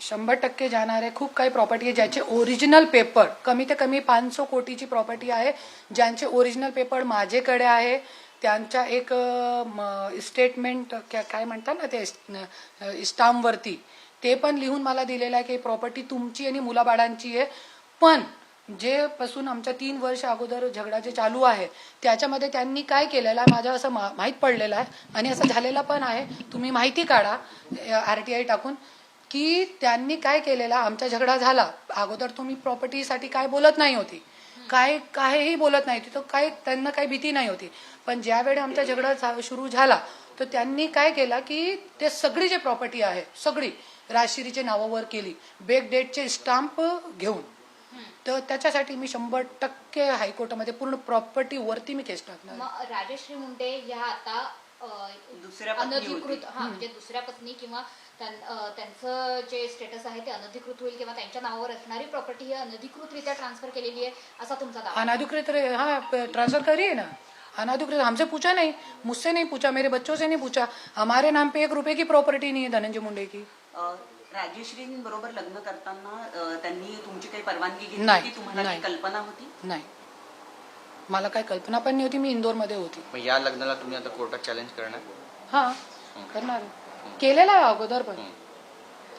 100% जाणार आहे. खूप काही प्रॉपर्टी आहे ज्याचे ओरिजिनल पेपर कमी ते कमी 500 कोटीची प्रॉपर्टी आहे, ज्यांचे ओरिजिनल पेपर माझ्याकडे आहे. त्यांच्या एक स्टेटमेंट काय म्हणतात ना ते स्टाम्पवरती ते पण लिहून मला दिलेलं आहे की प्रॉपर्टी तुमची आणि मुलाबाळांची आहे. पण जे पासून आमच्या 3 वर्ष अगोदर झगडा जे चालू आहे त्याच्यामध्ये त्यांनी काय केलेलं आहे माझ्या असं माहीत पडलेलं आहे आणि असं झालेलं पण आहे. तुम्ही माहिती काढा RTI टाकून की त्यांनी काय केलेलं. आमचा झगडा झाला अगोदर तुम्ही प्रॉपर्टीसाठी काय बोलत नाही होती, काहीही बोलत नाही तिथं, काय त्यांना काही भीती नाही होती. पण ज्यावेळी आमचा झगडा सुरू झाला तर त्यांनी काय केलं की ते सगळी जे प्रॉपर्टी आहे सगळी राजश्रीच्या नावावर केली, बेक डेटचे स्टाम्प घेऊन. तर त्याच्यासाठी मी 100% हायकोर्टामध्ये पूर्ण प्रॉपर्टी वरती मी केस टाकणार. राजश्री मुंडे या आता अनधिकृत म्हणजे दुसऱ्या पत्नी किंवा त्यांचं जे स्टेटस आहे ते अनधिकृत होईल किंवा त्यांच्या नावावर असणारी प्रॉपर्टी ही अनधिकृतरित्या ट्रान्सफर केलेली आहे असा तुमचा दावा. अनधिकृत ट्रांसफर करिए ना. अनधिकृत हमसे पूछा नहीं, मुझसे नहीं पूछा, मेरे बच्चों से नहीं पूछा. हमारे नाम पे 1 रुपए की प्रॉपर्टी नहीं है धनंजय मुंडे की. राजेश्रींबरोबर लग्न करताना त्यांनी तुमची काही परवानगी घेतली नाही, की तुम्हाला काही कल्पना होती? नाही, मला काही कल्पना पण नाही होती. मी इंदोरमध्ये होती. मग या लग्नाला तुम्ही आता कोर्टात चॅलेंज करणार? हां करणार. केलेलं आहे अगोदर पण.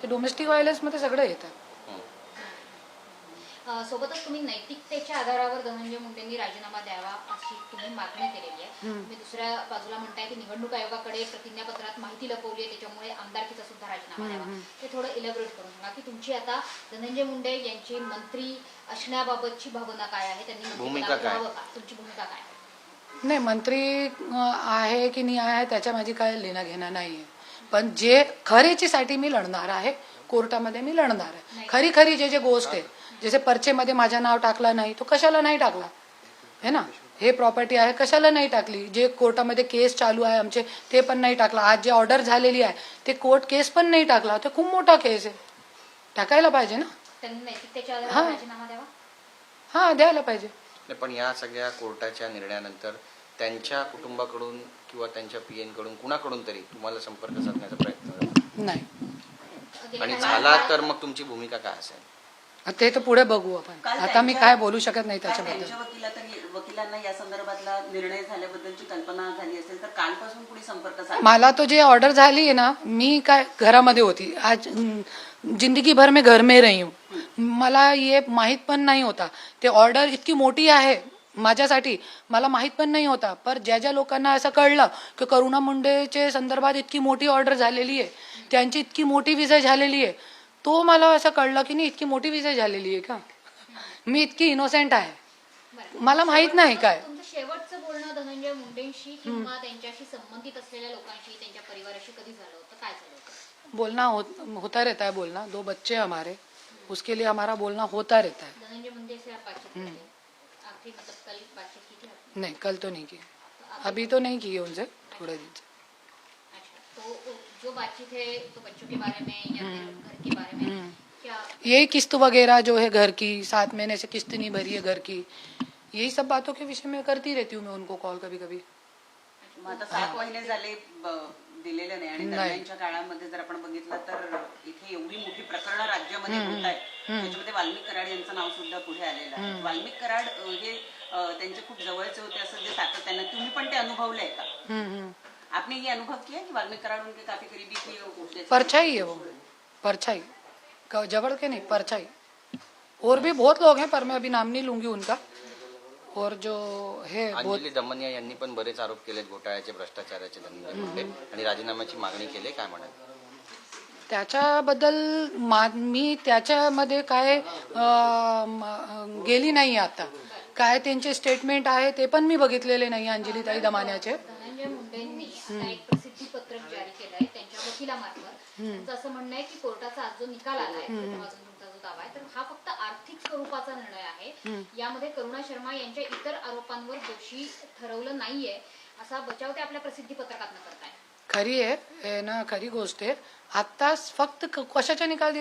ते डोमेस्टिक व्हायलन्स मध्ये सगळं येतं. सोबतच तुम्ही नैतिकतेच्या आधारावर धनंजय मुंडेंनी राजीनामा द्यावा अशी तुम्ही मागणी केलेली आहे. तुम्ही दुसऱ्या बाजूला म्हणताय की निवडणूक आयोगाकडे प्रतिज्ञापत्रात माहिती लपवली आहे त्याच्यामुळे आमदारकीचा सुद्धा राजीनामा द्यावा. ते थोडं इलॅबोरेट करून सांगा की तुमची आता धनंजय मुंडे यांची मंत्री असण्याबाबतची भावना काय आहे, त्यांनी भूमिका काय, तुमची भूमिका काय? नाही, मंत्री आहे की नाही आहे त्याच्या माझी काय लेणं घेणं नाहीये. पण जे खरेचीसाठी मी लढणार आहे, कोर्टामध्ये मी लढणार आहे. खरी जे गोष्ट आहे, जसे पर्चेमध्ये माझं नाव टाकलं नाही तो कशाला नाही टाकला है ना, हे प्रॉपर्टी आहे कशाला नाही टाकली, जे कोर्टामध्ये केस चालू आहे आमचे ते पण नाही टाकला, आज जे ऑर्डर झालेली आहे ते कोर्ट केस पण नाही टाकला, ते खूप मोठा केस आहे, टाकायला पाहिजे ना. त्यांनी नैतिकतेच्या आधारावर राजीनामा द्यावा. हा द्यायला पाहिजे. पण या सगळ्या कोर्टाच्या निर्णयानंतर त्यांच्या कुटुंबाकडून किंवा त्यांच्या PN कडून कुणाकडून तरी तुम्हाला संपर्क साधण्याचा प्रयत्न नाही, आणि झाला तर मग तुमची भूमिका काय असेल ते तर पुढे बघू आपण. आता मी काय बोलू शकत नाही त्याच्याबद्दल. वकिलांना या संदर्भातला निर्णय झाल्याबद्दलची कल्पना झाली असेल तर कालपासून पुढे संपर्क साधा. मला तो जे ऑर्डर झाली आहे ना, मी काय घरामध्ये होती, आज जिंदगी भर में घर में रही हूँ, मला ये माहित पण नाही होता. ते ऑर्डर इतकी मोठी आहे माझ्यासाठी, मला माहित पण नाही होता. पर ज्या लोकांना असं कळलं की करुणा मुंडेचे संदर्भात इतकी मोठी ऑर्डर झालेली आहे, त्यांची इतकी मोठी विजय झालेली आहे, तो मला असं कळलं की नाही इतकी मोठी विजय झालेली आहे का, मी इतकी इनोसेंट आहे, मला माहित नाही काय. तुमचं शेवटचं बोलणं धनंजय मुंडेंशी किंवा त्यांच्याशी संबंधित असलेल्या लोकांशी, त्यांच्या परिवाराशी कधी झालं होतं, काय झालं होतं? बोलना होता रहता है, बोलना. 2 बच्चे हमारे, उसके लिए हमारा बोलना होता रहता है. धनंजय मुंडे से आप बातचीत करते हैं? आखिरी मतलब कल बातचीत की थी आपने? नहीं, कल तो नहीं की, अभी तो नहीं की उनसे, थोड़े दिन से. अच्छा, तो जो बातचीत है तो बच्चों के बारे में या फिर घर के बारे में क्या? यही किस्त वगैरह जो है घर की, 7 महीने से किस्त नहीं भरी है घर की, यही सब बातों के विषय में करती रहती हूँ मैं उनको कॉल कभी कभी. आता 7 महिने झाले दिलेलं नाही, आणि दरम्यानच्या काळामध्ये जर आपण बघितलं तर इथे एवढी मोठी प्रकरणं राज्यामध्ये होत आहेत, त्याच्यामध्ये वाल्मिक कराड यांचं नाव सुद्धा पुढे आलेलं आहे. वाल्मिक कराड हे त्यांचे खूप जवळचे होते असं जे सातत्यानं, तुम्ही पण ते अनुभवलंय का? आपने ये अनुभव किया कि वाल्मिक कराड उनके काफी करीबी थे? परछाई है वो, परछाई, जबड़ के नहीं, परछाई. और भी बहुत लोग हैं पर मैं अभी नाम नहीं लूंगी उनका. और जो है अंजली दमनिया यांनी पण बरेच आरोप केलेत घोटाळ्याचे, भ्रष्टाचाराचे धनंजय मुंडे, आणि राजीनाम्याची मागणी केली, काय म्हणाल त्याच्याबद्दल? मी त्याच्यामध्ये काय गेली नाही. आता काय त्यांचे स्टेटमेंट आहे ते पण मी बघितलेले नाही अंजलीताई दमानियाचे. धनंजय मुंडेंनी आता एक प्रसिद्धी पत्रक जारी केलंय त्यांच्या वकिलामार्फत. त्यांचं असं म्हणणं आहे की कोर्टाचा आज जो निकाल आलाय, तुमचा जो दावा आहे, तर हा फक्त आर्थिक स्वरूपाचा निर्णय आहे. यामध्ये करुणा शर्मा यांच्या इतर आरोपांवर दोषी ठरवलं नाहीये असा बचाव ते आपल्या प्रसिद्धी पत्रकात करताय. खरी आहे ना, खरी गोष्ट आहे. आत्ताच फक्त कशाचा निकाल